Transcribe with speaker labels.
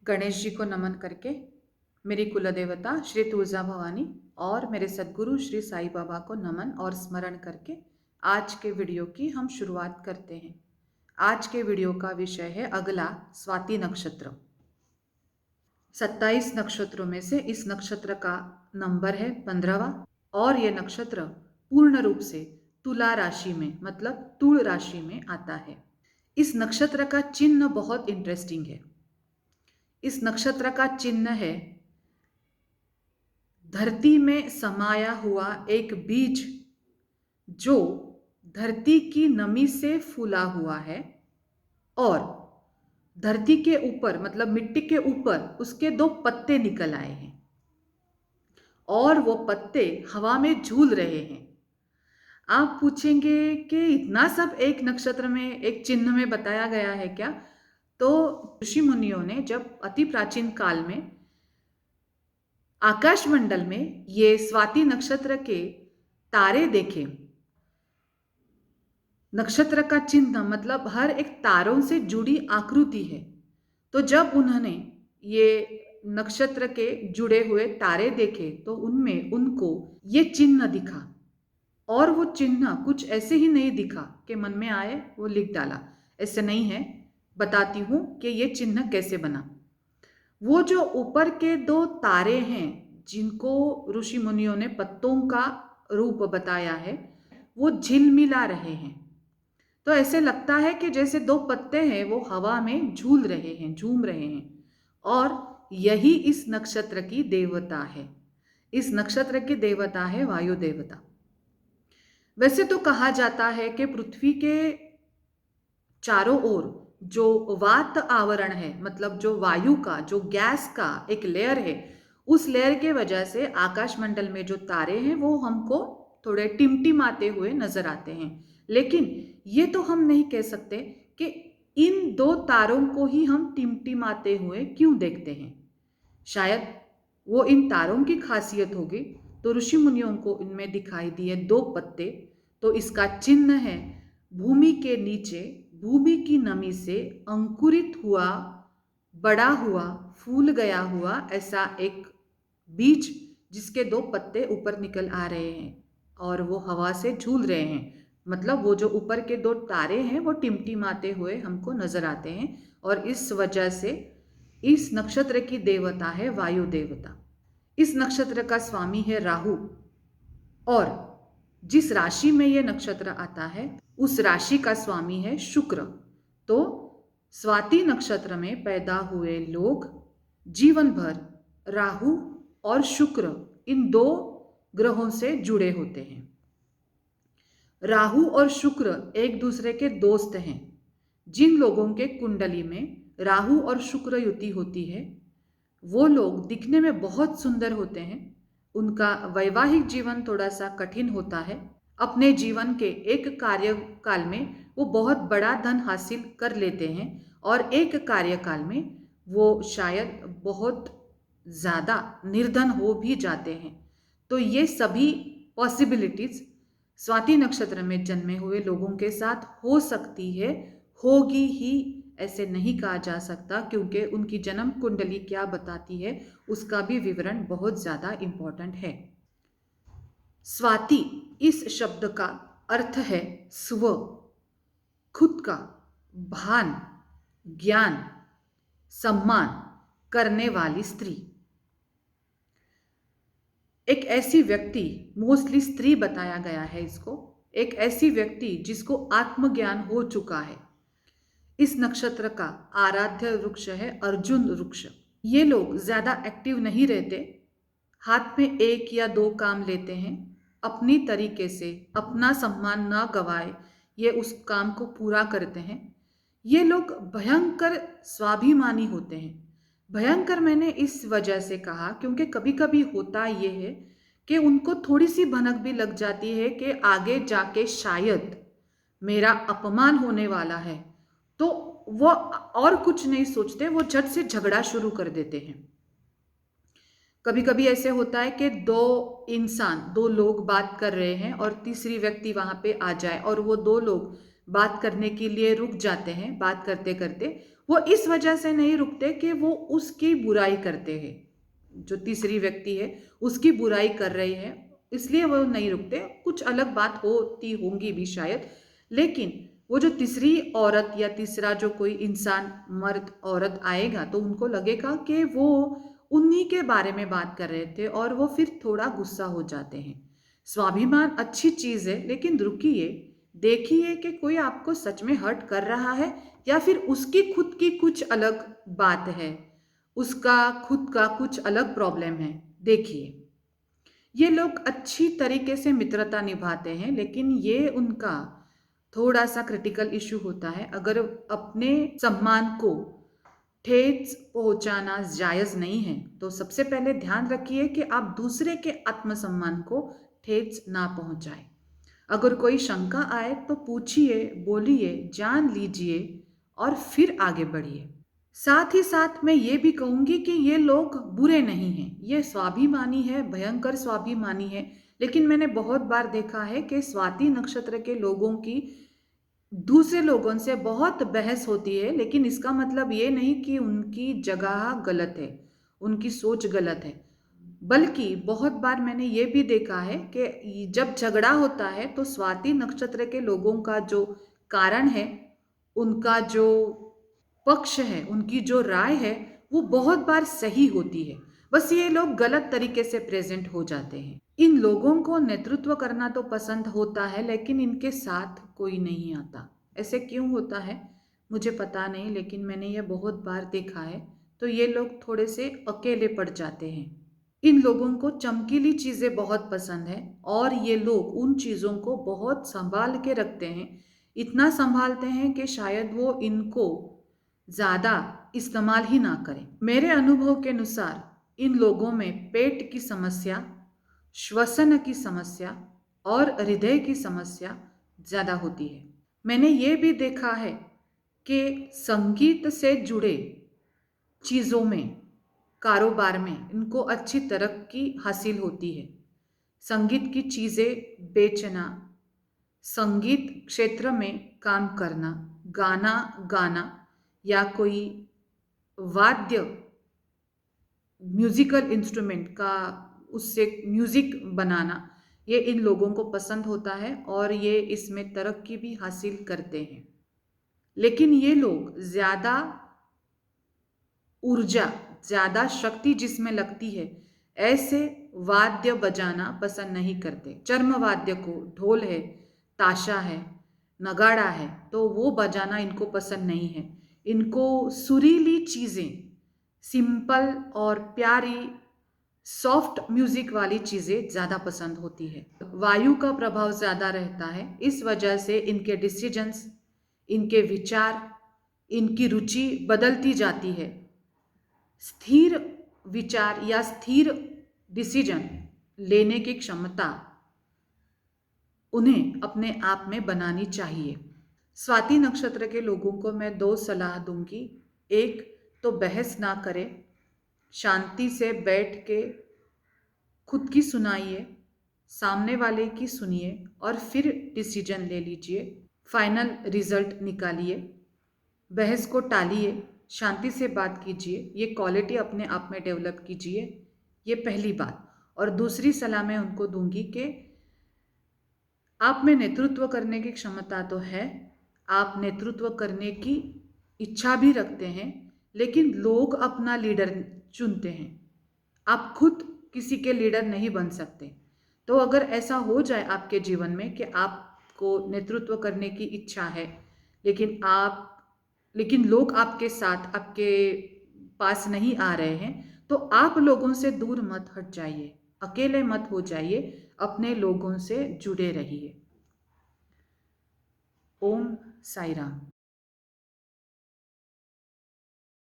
Speaker 1: गणेश जी को नमन करके मेरी कुलदेवता श्री तुलजा भवानी और मेरे सद्गुरु श्री साईं बाबा को नमन और स्मरण करके आज के वीडियो की हम शुरुआत करते हैं। आज के वीडियो का विषय है अगला स्वाति नक्षत्र। 27 नक्षत्रों में से इस नक्षत्र का नंबर है 15वां और यह नक्षत्र पूर्ण रूप से तुला राशि में मतलब तुल राशि में आता है। इस नक्षत्र का चिन्ह बहुत इंटरेस्टिंग है। इस नक्षत्र का चिन्ह है धरती में समाया हुआ एक बीज जो धरती की नमी से फूला हुआ है और धरती के ऊपर मतलब मिट्टी के ऊपर उसके 2 पत्ते निकल आए हैं और वो पत्ते हवा में झूल रहे हैं। आप पूछेंगे कि इतना सब एक नक्षत्र में एक चिन्ह में बताया गया है क्या? तो ऋषि मुनियों ने जब अति प्राचीन काल में आकाशमंडल में ये स्वाति नक्षत्र के तारे देखे, नक्षत्र का चिन्ह मतलब हर एक तारों से जुड़ी आकृति है। तो जब उन्होंने ये नक्षत्र के जुड़े हुए तारे देखे तो उनमें उनको ये चिन्ह दिखा और वो चिन्ह कुछ ऐसे ही नहीं दिखा कि मन में आए वो लिख डाला, ऐसे नहीं है। बताती हूँ कि ये चिन्ह कैसे बना। वो जो ऊपर के 2 तारे हैं जिनको ऋषि मुनियों ने पत्तों का रूप बताया है, वो झिलमिला रहे हैं। तो ऐसे लगता है कि जैसे 2 पत्ते हैं वो हवा में झूल रहे हैं, झूम रहे हैं और यही इस नक्षत्र की देवता है। इस नक्षत्र की देवता है वायु देवता। वैसे तो कहा जाता है कि पृथ्वी के चारों ओर जो वात आवरण है मतलब जो वायु का जो गैस का एक लेयर है, उस लेयर के वजह से आकाशमंडल में जो तारे हैं वो हमको थोड़े टिमटिमाते हुए नजर आते हैं। लेकिन ये तो हम नहीं कह सकते कि इन 2 तारों को ही हम टिमटिमाते हुए क्यों देखते हैं। शायद वो इन तारों की खासियत होगी। तो ऋषि मुनियों को इनमें दिखाई दिए 2 पत्ते, तो इसका चिन्ह है भूमि के नीचे भूमि की नमी से अंकुरित हुआ, बड़ा हुआ, फूल गया हुआ ऐसा एक बीज जिसके 2 पत्ते ऊपर निकल आ रहे हैं और वो हवा से झूल रहे हैं। मतलब वो जो ऊपर के 2 तारे हैं वो टिमटिमाते हुए हमको नजर आते हैं और इस वजह से इस नक्षत्र की देवता है वायु देवता। इस नक्षत्र का स्वामी है राहु और जिस राशि में यह नक्षत्र आता है उस राशि का स्वामी है शुक्र। तो स्वाति नक्षत्र में पैदा हुए लोग जीवन भर राहु और शुक्र इन 2 ग्रहों से जुड़े होते हैं। राहु और शुक्र एक दूसरे के दोस्त हैं। जिन लोगों के कुंडली में राहु और शुक्र युति होती है वो लोग दिखने में बहुत सुंदर होते हैं। उनका वैवाहिक जीवन थोड़ा सा कठिन होता है। अपने जीवन के एक कार्यकाल में वो बहुत बड़ा धन हासिल कर लेते हैं और एक कार्यकाल में वो शायद बहुत ज़्यादा निर्धन हो भी जाते हैं। तो ये सभी पॉसिबिलिटीज स्वाति नक्षत्र में जन्मे हुए लोगों के साथ हो सकती है, होगी ही ऐसे नहीं कहा जा सकता क्योंकि उनकी जन्म कुंडली क्या बताती है उसका भी विवरण बहुत ज़्यादा इम्पोर्टेंट है। स्वाति इस शब्द का अर्थ है स्व, खुद का, भान, ज्ञान, सम्मान करने वाली स्त्री। एक ऐसी व्यक्ति, मोस्टली स्त्री बताया गया है इसको, एक ऐसी व्यक्ति जिसको आत्मज्ञान हो चुका है। इस नक्षत्र का आराध्य वृक्ष है अर्जुन वृक्ष। ये लोग ज्यादा एक्टिव नहीं रहते, हाथ में 1 या 2 काम लेते हैं, अपनी तरीके से अपना सम्मान ना गवाए ये उस काम को पूरा करते हैं। ये लोग भयंकर स्वाभिमानी होते हैं। भयंकर मैंने इस वजह से कहा क्योंकि कभी कभी होता ये है कि उनको थोड़ी सी भनक भी लग जाती है कि आगे जाके शायद मेरा अपमान होने वाला है, तो वो और कुछ नहीं सोचते, वो झट से झगड़ा शुरू कर देते हैं। कभी कभी ऐसे होता है कि 2 लोग बात कर रहे हैं और तीसरी व्यक्ति वहां पे आ जाए और वो 2 लोग बात करने के लिए रुक जाते हैं बात करते करते, वो इस वजह से नहीं रुकते कि वो उसकी बुराई करते हैं, जो तीसरी व्यक्ति है उसकी बुराई कर रही है, इसलिए वो नहीं रुकते। कुछ अलग बात होती होंगी भी शायद, लेकिन वो जो तीसरी औरत या तीसरा जो कोई इंसान, मर्द औरत आएगा तो उनको लगेगा कि वो उन्हीं के बारे में बात कर रहे थे और वो फिर थोड़ा गुस्सा हो जाते हैं। स्वाभिमान अच्छी चीज़ है, लेकिन रुकिए, देखिए कि कोई आपको सच में हर्ट कर रहा है या फिर उसकी खुद की कुछ अलग बात है, उसका खुद का कुछ अलग प्रॉब्लम है। देखिए, ये लोग अच्छी तरीके से मित्रता निभाते हैं, लेकिन ये उनका थोड़ा सा क्रिटिकल इशू होता है। अगर अपने सम्मान को ठेस पहुंचाना जायज़ नहीं है, तो सबसे पहले ध्यान रखिए कि आप दूसरे के आत्मसम्मान को ठेस ना पहुंचाएं। अगर कोई शंका आए तो पूछिए, बोलिए, जान लीजिए और फिर आगे बढ़िए। साथ ही साथ मैं ये भी कहूँगी कि ये लोग बुरे नहीं हैं, ये स्वाभिमानी है, भयंकर स्वाभिमानी है, लेकिन मैंने बहुत बार देखा है कि स्वाति नक्षत्र के लोगों की दूसरे लोगों से बहुत बहस होती है, लेकिन इसका मतलब ये नहीं कि उनकी जगह गलत है, उनकी सोच गलत है। बल्कि बहुत बार मैंने ये भी देखा है कि जब झगड़ा होता है तो स्वाति नक्षत्र के लोगों का जो कारण है, उनका जो पक्ष है, उनकी जो राय है, वो बहुत बार सही होती है। बस ये लोग गलत तरीके से प्रेजेंट हो जाते हैं। इन लोगों को नेतृत्व करना तो पसंद होता है, लेकिन इनके साथ कोई नहीं आता। ऐसे क्यों होता है मुझे पता नहीं, लेकिन मैंने ये बहुत बार देखा है। तो ये लोग थोड़े से अकेले पड़ जाते हैं। इन लोगों को चमकीली चीज़ें बहुत पसंद है और ये लोग उन चीज़ों को बहुत संभाल के रखते हैं। इतना संभालते हैं कि शायद वो इनको ज़्यादा इस्तेमाल ही ना करें। मेरे अनुभव के अनुसार इन लोगों में पेट की समस्या, श्वसन की समस्या और हृदय की समस्या ज़्यादा होती है। मैंने ये भी देखा है कि संगीत से जुड़े चीज़ों में, कारोबार में इनको अच्छी तरक्की हासिल होती है। संगीत की चीज़ें बेचना, संगीत क्षेत्र में काम करना, गाना गाना या कोई वाद्य, म्यूजिकल इंस्ट्रूमेंट का उससे म्यूजिक बनाना, ये इन लोगों को पसंद होता है और ये इसमें तरक्की भी हासिल करते हैं। लेकिन ये लोग ज़्यादा ऊर्जा, ज़्यादा शक्ति जिसमें लगती है, ऐसे वाद्य बजाना पसंद नहीं करते। चर्म वाद्य को, ढोल है, ताशा है, नगाड़ा है, तो वो बजाना इनको पसंद नहीं है। इनको सुरीली चीज़ें, सिंपल और प्यारी सॉफ्ट म्यूजिक वाली चीज़ें ज़्यादा पसंद होती है। वायु का प्रभाव ज़्यादा रहता है, इस वजह से इनके डिसीजंस, इनके विचार, इनकी रुचि बदलती जाती है। स्थिर विचार या स्थिर डिसीजन लेने की क्षमता उन्हें अपने आप में बनानी चाहिए। स्वाति नक्षत्र के लोगों को मैं 2 सलाह दूंगी। एक तो बहस ना करें, शांति से बैठ के खुद की सुनाइए, सामने वाले की सुनिए और फिर डिसीजन ले लीजिए, फाइनल रिजल्ट निकालिए। बहस को टालिए, शांति से बात कीजिए, ये क्वालिटी अपने आप में डेवलप कीजिए। ये पहली बात। और दूसरी सलाह मैं उनको दूंगी कि आप में नेतृत्व करने की क्षमता तो है, आप नेतृत्व करने की इच्छा भी रखते हैं, लेकिन लोग अपना लीडर चुनते हैं। आप खुद किसी के लीडर नहीं बन सकते। तो अगर ऐसा हो जाए आपके जीवन में कि आपको नेतृत्व करने की इच्छा है, लेकिन लोग आपके साथ, आपके पास नहीं आ रहे हैं, तो आप लोगों से दूर मत हट जाइए, अकेले मत हो जाइए, अपने लोगों से जुड़े रहिए। ओम साई राम।